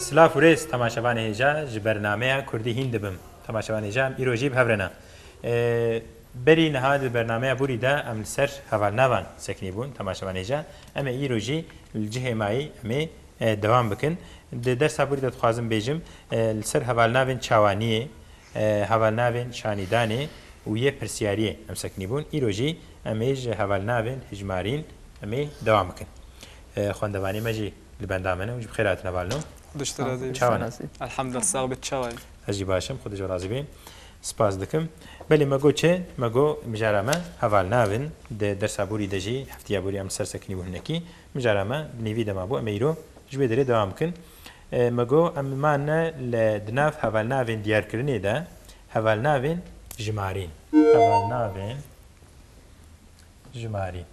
سلاف و ریز تماشاوان هیجا برنامه کردی هند بم تماشاوان هیجا ایروجی بهبرنا بری نهاد برنامه بوری دا ام سر حوال نوان سکنی بون تماشاوان هیجا ام ایروجی الجه مایی ام دوام بکن درس بوری دا تخوازم بیجم سر حوال نوان چوانیه حوال نوان شانیدانه و یه پرسیاریه ام سکنی بون ایروجی ام ایج حوال نوان هجمارین ام دوام بکن خواندوانی مجی لبندامنه و بخیرات نوالنو خودش راضی چاوانه الحمد لله ساقبت چاوای هجی باشم خودش راضی بین سپاس دکم بله مگو چه مگو مجرمه حوال ناون درس ابوری دجی هفته ابوری ام سر سکنی بهنکی مجرمه نیوی دما بو امیرو جوی دره دوام کن مگو ام مان لدناف حوال ناون دیار کرنی ده حوال ناون جمارین حوال ناون جمارین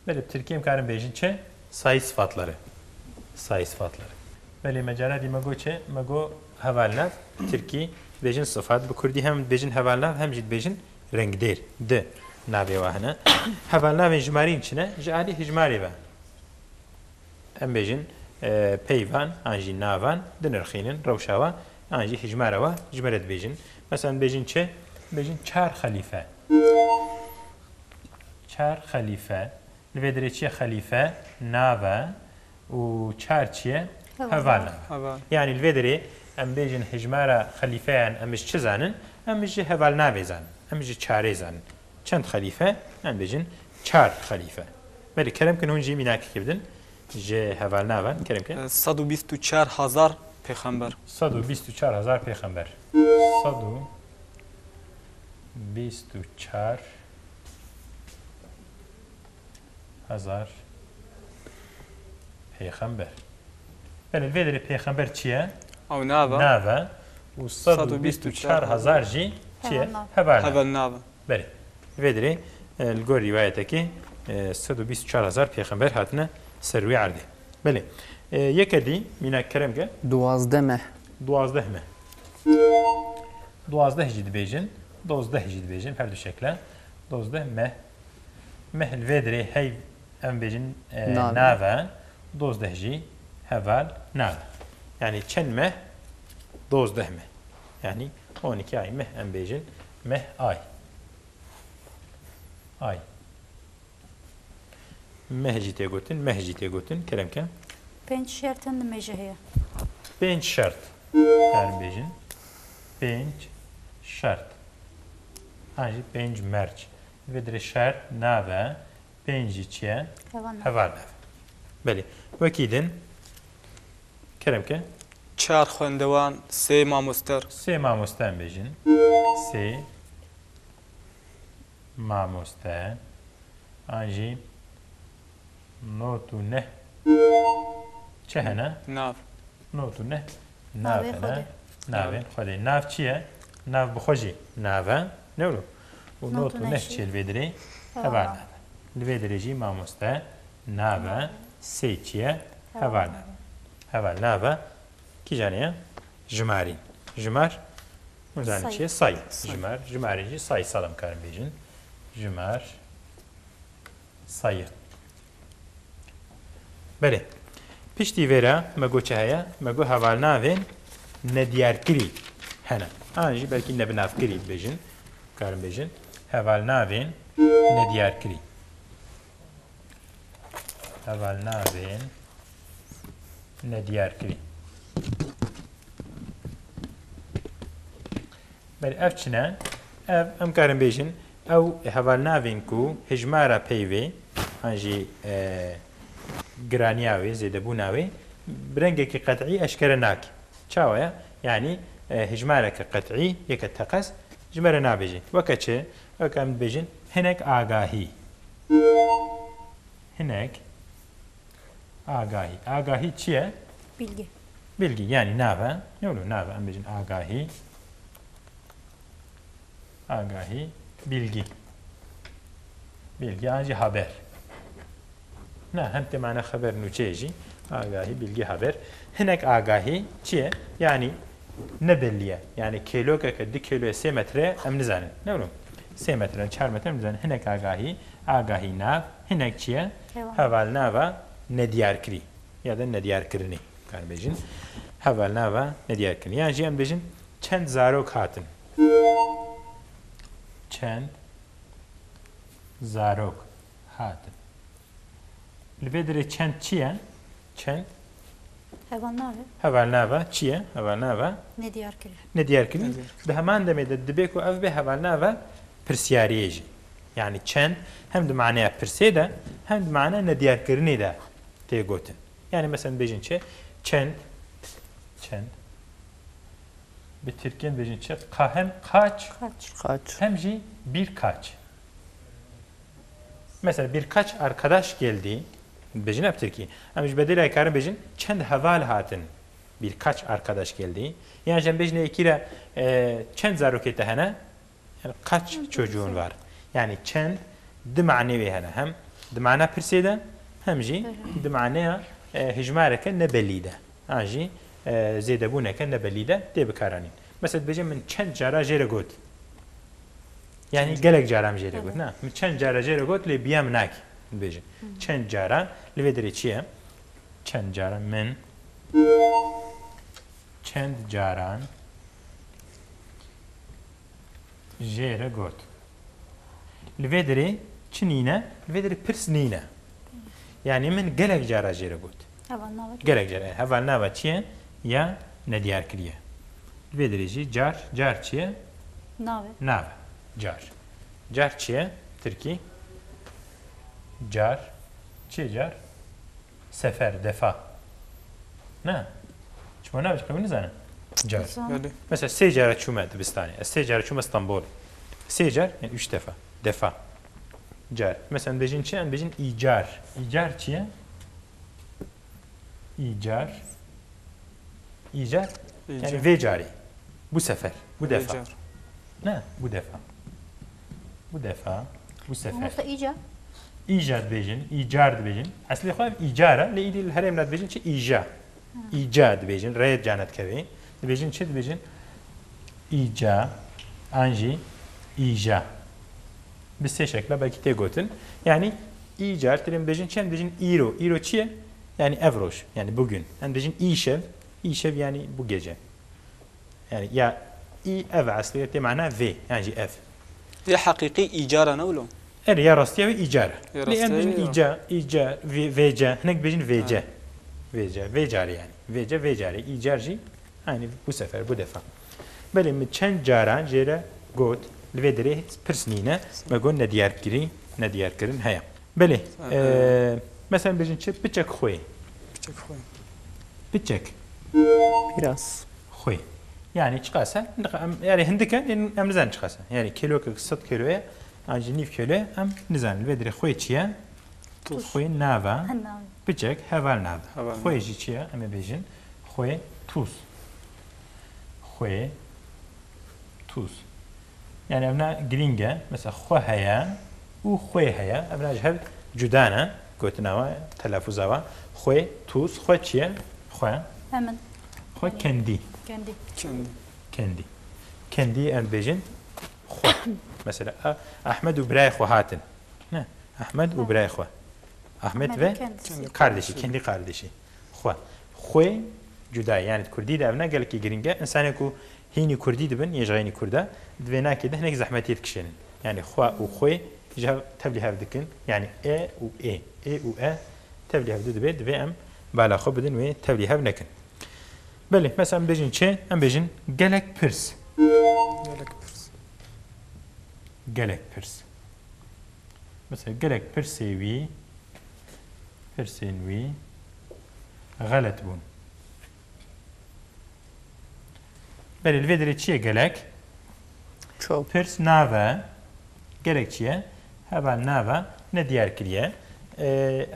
بله Türkiye imkanı bejin çe sayı sıfatları. Sayı sıfatları. Bale mecala di mago çe mago havalnav Türkiye bejin sıfat bu Kurdi hem bejin havalnav hem jid bejin rengdir. De nabe wahna. Havalnav ijmarin içine jali hijmari ve. Hem bejin peyvan anji navan dinirxinin rawşava anji hijmara ve jmaret bejin. Mesela bejin çe bejin çar halife. Çar halife لبدر چیه خلیفه ناوه و چار چیه هوانا یعنی لبدری ام بیجن هجمارا خلیفهان امش چه زنن امش هوال ناوه زنن امش چاره زنن چند خلیفه ام بیجن چار خلیفه ولی کرم کن هونجی میناکی که بدن جه هوال ناوه کرم کن 124,000 پیغمبر 124,000 پیغمبر 124,000 پیغمبر بله ویدر پیغمبر چیه؟ او ناوه ناوه و 124,000 جی چیه؟ هوال ناوه بله ویدر الگور روایته که 124,000 پیغمبر هاتنه سروی عرده بله یک دی مینا کرم که 12 مه 12 جید بیجن 12 جید بیجن هر دو شکله 12 مه الویدر هی ام بیجن ناوه 12 جی هوال ناوه yani çen meh 12 meh yani 12 ay meh em bejin meh ay mehcite gotin keremke 5 şartın meceheye 5 şart der bejin 5 şart anji 5 merç ve dire şart nave 5 çiye heval nave beli vekidin keremke چهار خوندوان سه مامۆستەر سێ مامۆستان بێژن سێ مامۆستە ئاژی نۆت و نە چه هەنە ناو نۆت و نە ناوێنە ناوێن خۆدەی ناو چییە؟ ناو بخۆژی ناوە نەورۆ و نۆت و نە چێ لێ درێ هەوا ناوە لێ درێژی مامۆستە ناوە سێ چییە؟ هەوا ناوە هەوا ناوە کیجانەیە؟ ژمارین ژمار مزانە چیە؟ سای ژمارێکی سای ساڵم کارم بێژن ژمار سایە بەێ پشتی وێرە مەگۆچە هەیە مەگۆ هەواڵناوێن نەدیارکری هەنە ئاژی بەلکی نەبنافکری بێژن کارم بێژن هەواڵناوێن نەدیارکری هەواڵناوێن نەدیارکری بەێ ئەف چنە ئەف ئەم کارم بێژن ئەو هەواڵناوێن و هژمارە پەیوێ ئاژی گرانیاوێ زێدەبوو ناوێ برەنگێکی قەتعی ئەشکەرە ناکە چاوەیە یعنی هژمارەکە قەتعی یەکە تەقەس ژمارە نابێژێت وەکە چێ وەکەم بێژن هەنێک ئاگاهی هەنێک ئاگاهی چییە؟ bilgi yani nava ne olur nava em bejin agahi bilgi anji haber ne hem temana haber nuçeji agahi bilgi haber hinek agahi çiye yani ne belliye yani kiloka kaddi kiloya 3 metre em nizanin ne olur 3 metre 4 metre em nizanin hinek agahi nav hinek çiye heval nava ne diyarkri یا da nediyarkirini kan bejin heval nava nediyarkirini yani jiyem bejin çend zarok hatin çend zarok hatin Lvedere çend çiye çend Hevan nave. heval nava çiye heval nava Ne diyar kiri. nediyarkirini bi heman demede dibe ku ev be heval nava pirsiyariyeji yani çend hem de manaya pirse de hem de manaya nediyarkirini de tegotin yani mesela bejin çe çend bir Türkiye'nin bejin çe hem kaç Kaç. Kaç. hem ji birkaç mesela birkaç arkadaş geldi bejin hep Türkiye ama ji bedel aykarın bejin çend heval hatin birkaç arkadaş geldi yani sen bejine ikire çend zarokete hene yani kaç çocuğun var yani çend di manevi hene hem di mana pirsede hem ji di manaya hicmareke ne bellide anji zedebuneke ne bellide de bikaranin mesela bejin min çend cara jere got yani gelek caram jere got na min çend cara jere got le biyam nak bejin çend cara le vedere çiye çend cara min çend caran jere got le vedere çinine le vedere pirsnine yani min gelek cara jere got Hevan nave. gerek jere heval nava çiye ya ne diyar kiriye vederici car çiye Nave. nav car çiye Türkiye car sefer defa ne çuma nav çıkıyor ne zane car Bəli. mesela secara çuma Dibistani secara çuma İstanbul secar yani 3 defa car mesela bejin çiye bejin icar çiye İcar yani ve cari. Bu sefer, bu defa. Becar. Ne? Bu defa. Bu sefer. Olsa iyice. İcat bejin, icar bejin. Aslında xwab icara le idil her emrat bejin çi ija. İcad bejin, rayet canet kevi. Bejin çi bejin ija, anji, ija. Bir se şekla belki te gotin. Yani icar tirim bejin çen bejin iro. Iro çiye? Yani evroş. Yani bugün. Yani bejin işev yani bu gece. Yani ya ev asliyeti mana ve yani ev. Ya hakiki icara ne oğlum? Ya rastiye ve icara. Ya Li em rastiye bejin ya. ica vece. Hnek bejin vece. Vecari yani. Vecari. İcarci. Yani bu sefer, bu defa. Böyle mi çend caran jere got lvedere pirsnine ve gon ne diyar kirin haya. Böyle. Mesela bejin çi biçek xoy. Küçük koy. Biçek. Biraz. خوی یعنی چقاسه یعنی هندکه ام نزن چقاسه یعنی کیلو که 100 کیلوه آنجی نیف کیلوه ام نزن البدری خوی چیه Tuz. خوی ناوا Hen nave. بچک هوال ناوا هوال خوی جی چیه ام بیجن خوی توز yani evna gringe mesela xwe heye û xwe heye evna ji hev cuda ne gotina we telaffuza we xwe tûz xwe çi ye xwe Hemen. xwe kendî Kendi. kendî em bêjin xwe mesela Ahmed û birayê xwe hatin ne Ahmed û birayê xwe Ahmed ve kardeşi kendi kardeşi xwe cuda yani Kurdî de evna gelekî giringe insanê ku hînî Kurdî dibin yêjayînî Kurda divê nakê de hinek zehmetiyê dikişînin yani xwe û xwe ji hev tevlî hev dikin yani e û e tevlî hev dibe divê em bala xwe bidin wê tevlî hev nekin belê mesela em bêjin çi em bêjin gelek pirs mesela gelek pirsê wî pirsên wî xelet bûn belê li vê derê çi ye gelek Çok. pirs nave gelek çi ye heval nave ne diyar kiriye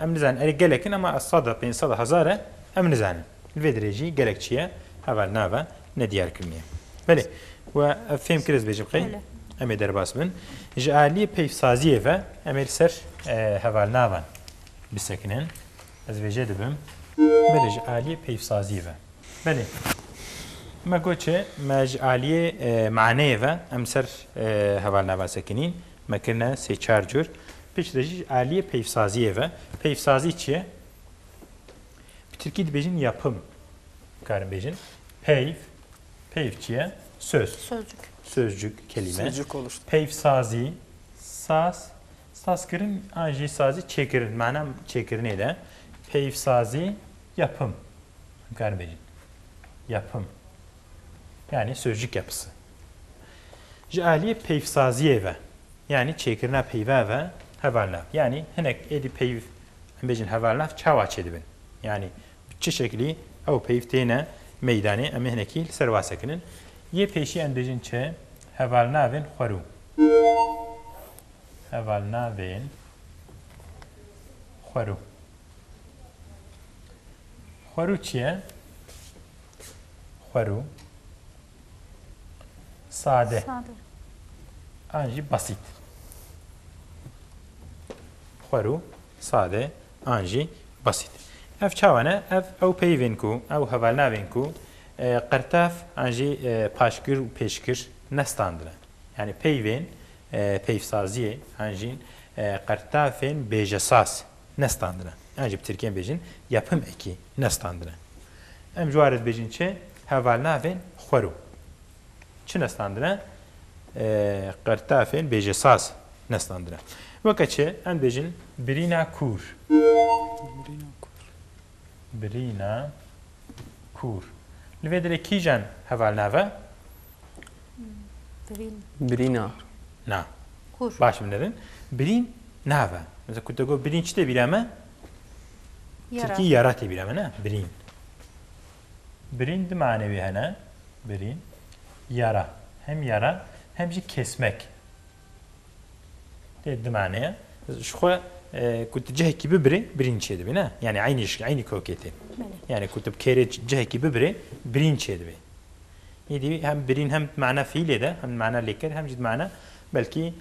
em nizanin erê gelekin ama sada pên sada hezar e em nizanin li vê derê jî gelek çi ye heval nave ne diyar kiriniye belê we ev fêm kiriz bêjim qey Öyle. em ê derbas bin ji aliyê peyvsaziyê ve em ê li ser heval navan bisekinin ez vêjê dibim belê ji aliyê peyvsaziyê ve belê ما گوچه مج عالیه معنی و امسر هوال نوا سکنین ما کرنا سه چهار جور پیش داشتی عالیه پیفسازیه و پیفسازی چیه؟ Türkiye dibêjin yapım. Karin bêjin. Peyv çiye? Söz. Sözcük. Sözcük, kelime. Sözcük oluştu. Peyvsazi, sazkirin anji sazı çekirin. Manam çekirin de. Peyvsazi, yapım. Karin bêjin. Yapım. Yani sözcük yapısı. Ji aliyê peyvsaziyê ve. Yani çekirina peyva ve hevalnav. Yani hinek êdî peyv em bêjin hevalnav çawa çêdibin. Yani çi şeklî ew peyv têne meydanê em ê hinekî li ser wasekinin. Yê pêşî em bêjin çi hevalnavên xwerû. Hevalnavên xwerû. Xwerû çi ye? Xwerû sade. Sade. Anji basit. Xwerû sade, anji basit. Ev çawane, ev peyvên ku, ew hevalnavên ku qertaf anji paşkir û pêşkir nestandine. Yani peyvên peyvsaziyê anjîn qertafên bêjesas nestandine. Anji bi Tirkiye bêjin yapım ekî nestandine. Em ji waret bêjin çi hevalnavên xwerû. Çi nestandine? Qertafên bêjesas nestandine. Weke çi em bêjin birîna kûr. Birîna kûr. Li vê derê kîjan hevalnave? Birîn. Birîna. Na. Kur. Baş binerin. Birîn nave. Mesela ku te got birîn çi tê bîrame? Yara. Tirkî yara tê bîrame ne? Birîn. Birîn di manevî hene. Birîn. Yara. Hem yara hem jî kesmek. Tê di maneye. Ji xwe ku tu cihekî bibirî birîn çêdibî ne? Yani aynı koketê. Yani ku tu kêrê cihekî bibirî birîn çêdibî. Yedî hem birîn hem mana fiilê de hem mana lêker hem jî mana belkî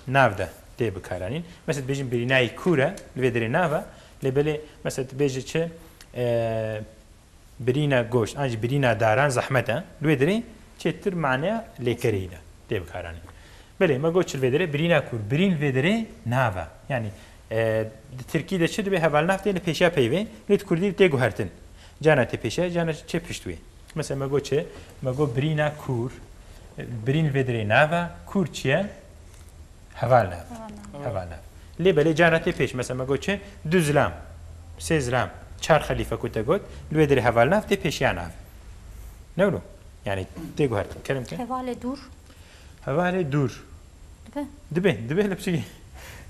nav de tê bikaranîn. Mesela bêjin birînayê kûr e li vê derê nav e lêbelê mesela tu bêjî çi birîna goşt an jî birîna daran zehmet e li vê derê çêtir manaya lêkerî de tê bikaranîn. Belê me got çi li vê derê birîna kûr birîn li vê derê nav e. Yani di Tirkî de çi dibe hevalnav tê li pêşiya peyvê lê di Kurdî tê guhertin. Cana tê pêşiya cana çê piştûyê. Mesela me got çi me got birîna kûr birîn li vê derê nav e kûr çi ye? Hevalnav. Hevalnav. Lê belê cana tê pêş mesela me got çi du zilam sê zilam çar xelîfe ku te got li vê derê hevalnav tê pêşiya nav. Ne olu? Yani tê guhertin. Kerim ke? Hevale dur. Hevalê dur. Dibe. Dibe li pişikî.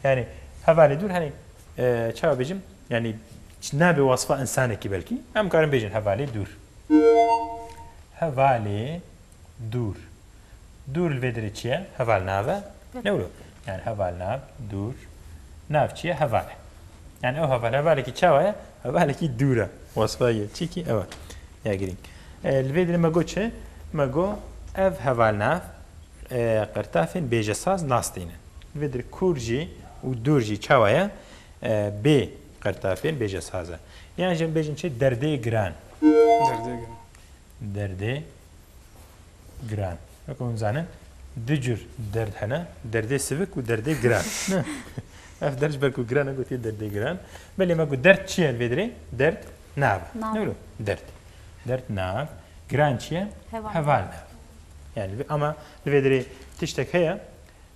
Yani hevalê dur hani çawa bêjim yani nabe wasfa insanekî belkî em karin bêjin hevalê dur. Hevalê dur. Dur li vê derê çi ye? Hevalnav e. Ne olu? Yani hevalnav dur. Nav çi ye? Heval. Yani ew hevalekî çawa ye? Hevalekî dur e. Wasfa ye. Çîkî ew e. Ya girîng. Li vê derê me got çi? Me got ev hevalnav qertafên bêjesaz nastînin. Li vê derê kûr jî û dur jî çawa ye? Bê qertafên bêjesaz e. Yani jî em bêjin çi derdê giran. Derdê giran. Wek hûn zanin du cür derd hene. Derdê sivik û derdê giran. Ev der ji ber ku giran e gotiye derdê giran. Belê me got derd çi ye li vê derê? Derd nav. Ne olu? Derd. Derd nav. Giran çi ye? Heval nav. Yani ama li vê derê tiştek heye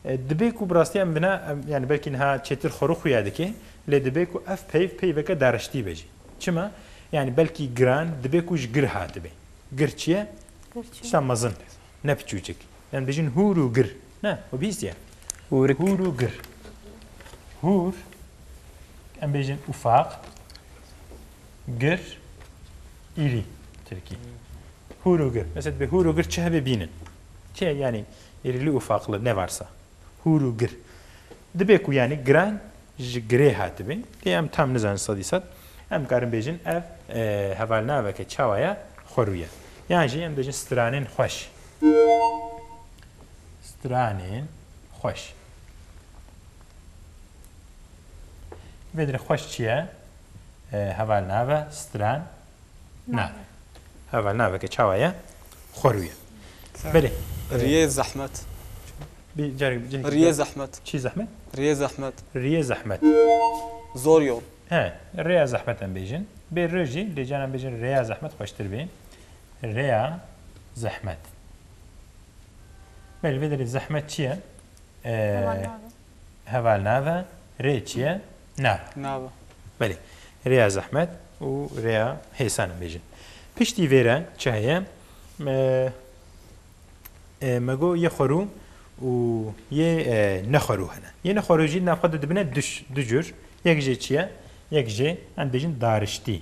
dibe ku bi rastî em bina yani belkî niha çêtir xwe xuya dike lê dibe ku ev peyveke dareştî be jî. Çima? Yani belkî giran dibe ku ji gir hatibe. Gir çi ye? İşte mezin. Ne piçûçik. Yani bêjin hûr û gir. Ne? O bîst ye. Hûrik. Hûr û gir. Hûr em bêjin ufaq. Gir îrî. Tirkî. Hûr û gir. Mesela be hûr û gir çi hebe bînin. Çi yani irili ufaqlı ne varsa. Hûr û gir. Dibe ku yani giran ji girê hatibe. Lê em tam nizanin sedî sed. Em karin bêjin ev hevalnaveke çawa ye xwerû ye. Yani jî em bêjin stranên xweş. Stranên xweş. Vê derê xweş çi ye? Hevalnave stran nave. Hevalnaveke çawa ye xwerû ye. Belê. Riye zahmet. Bir Riye zahmet. çi zehmet? Riye zahmet. Riye zehmet. Zor yol. ها ريا زحمة بيجن بالرجي اللي جانا بيجن ريا زحمة خوشتر بين ريا زحمة بل بدل الزحمة تشيا هفال نافا ري تشيا ناف نابا بله ريا زحمة وريا هيسان بيجن پشتی ویره چه هیه مگو یه خورو و یه نخورو هنه یه نخورو جی نفقد دبنه دو جور یک جه چیه؟ یک جه ان بیجن دارشتی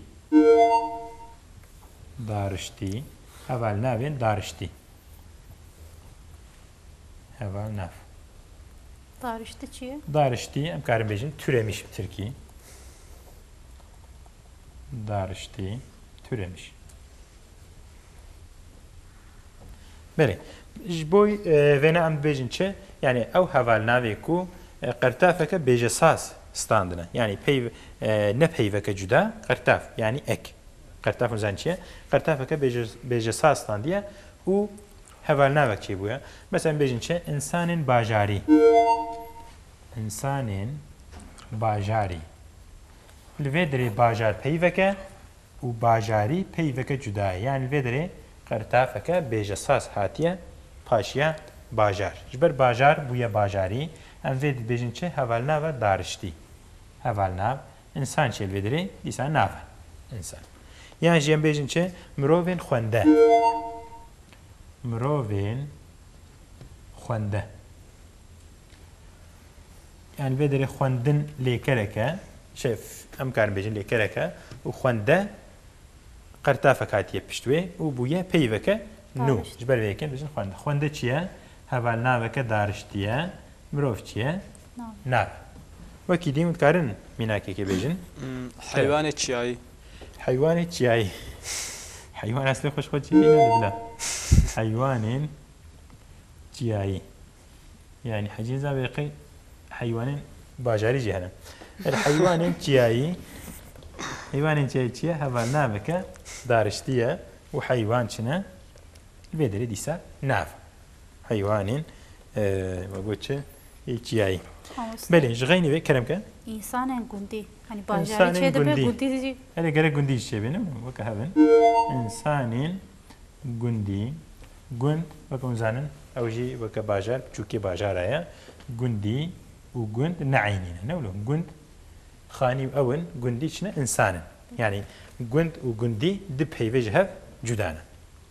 دارشتی اول نوین دارشتی اول نف Tarihte çiğ. دارشتی ام کارم بیجن türemiş Türkiye دارشتی türemiş بله جبوی ونا ام بیجن چه یعنی او حوال ناوی کو قرتافک بیج ساز standına yani ne peyveke cüda qertaf yani ek qertaf uzan çiye qertafeke beje saz standıya u heval navek çi bu ya mesela bejin çe insanın bajari insanın bajari lvedri bajar peyveke u bajari peyveke cüda yani lvedri qertafeke beje saz hatiye paşya bajar jber bajar bu ya bajari em ved bejin çe heval nave darişti heval nav insan çel vedri disa nav insan yani jem bejin çe mirovên xwende mirovên xwende yani vedri xwendin lêkereke şef em karin bejin lêkereke û xwende qertafek hatiye piştwê û bûye peyveke nû ji ber vê bejin xwende xwende çi ye heval naveke dariştiye mirov çi ye nav وەکی دیم وتکارن میناکێکی بێژن حیوانێک چیایی حیوانێک چیایی حیوان ئەسلی خۆشخۆ چیایی نەدەبلا حیوانێن چیایی یعنی حەجیزا بێقی حیوانێن باژاری جی هەنە حیوانێن چیایی حیوانێن چیایی چییە هەڤال ناوەکە دارشتیە و حیوان چنە بێ دەرێ دیسا ناو حیوانێن وەگۆ چ چیایی بله جغینی به کرم که İnsanen gundi. Hani bajari çe'de be gundi diye. hele gerek gundi işe benim vaka haben insanin gundi gund vaka uzanın avji vaka bajar çünkü bajaraya gundi u gund na'inine ne oğlum gund khani avın gundi içine insanın yani gund u gundi dip heyvejhev cudana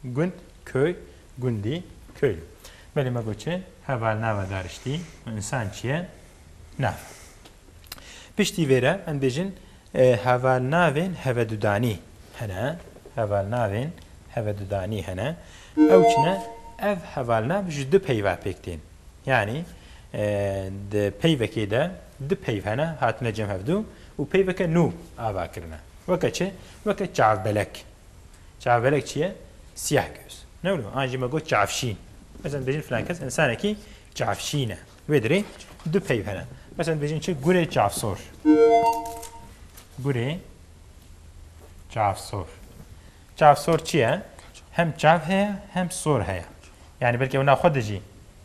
gund köy gundi köy bele magoçe heval nava darişti insan çiye naf pişti vere en bejin heval navin hevedudani hena heval navin hevedudani hena evçine ev heval nav jüdü peyva pektin yani de peyveke de de peyvana hatne cemhevdu u peyveke nu ava kirna vakaçe vaka çavbelek çavbelek çiye siyah göz ne oluyor anji mago çavşin mesela bejin falan kes insaneki çavşine vedri de peyvana مثلا بيجين شيء قري جافسور قري جافسور جافسور چیه هم جاف هيا هم صور هيا يعني بلكي ونا خدجي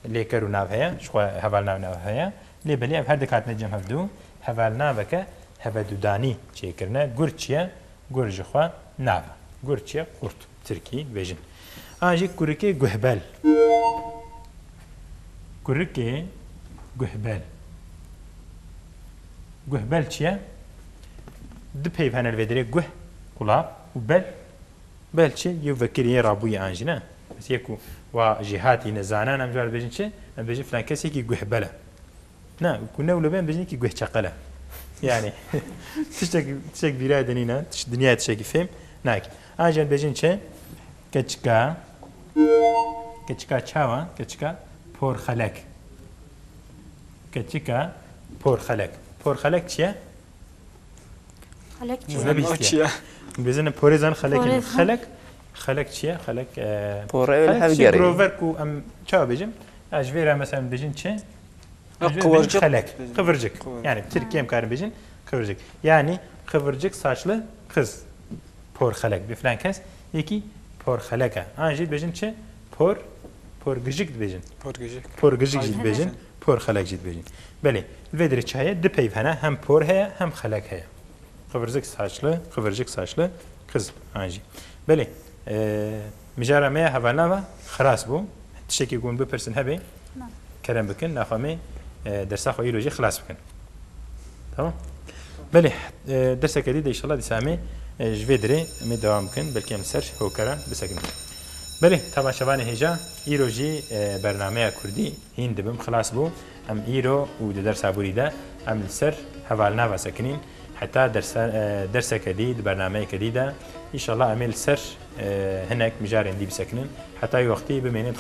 ليكر وناف هيا شو هفال ناف هيا لي بلي اف هردك هات نجم هفدو هفال نافك هفدوداني چي كرنا قر چيه قر جخوا ناف قر چيه قرط تركي بيجين آنجي قركي قهبل قركي قهبل قهبل چیه؟ دو پیف هنر ودره قه قلاب و بل چه یو وکریه رابوی آنجی نه بس یکو و جهاتی نزانان هم جوار بجن چه؟ هم بجن فلان کسی که قهبله نه کنه ولو بین بجن که قه چقله yani tiştek biraya denine tiş dünya tişek film nak ancak bejin çe keçka çava keçka por khalak keçka por khalak por khalak çiye Halek چیە بزنه پورزان خلق چیه خلق پۆڕە هەڵگەری روver ku em çava bejim ajvera mesela bejin çe Kıvırcık. Kıvırcık. Yani Türkiye'm karın bejin kıvırcık. Yani kıvırcık saçlı kız. Por halak bir falan kes. Yeki por halaka. Anjil bejin çe por gıcık bejin. Por gıcık jid bejin. Por halak jid bejin. Beli. Vedri çaya de peyv hena hem por haya hem halak haya. kıvırcık saçlı kız anji. Beli mijara me havanava xras bu. Tişeki gun bu person hebe. Kerem bikin nafami dersa xo iloji xlas bikin. Tamam. Beli dersa kedi de inşallah disami jvedri me devam bikin. Belki em ser hokara bisakin. بله تماشاوان هجا ایروجی برنامه کردی هین دبم خلاص بو ام ایرو و درس عبوری ده ام سر حوالنا و سکنین حتی درس کدید برنامه کدیده ان شاء الله امل سر هناك مجارين دي بسكنين حتى وقتي بمين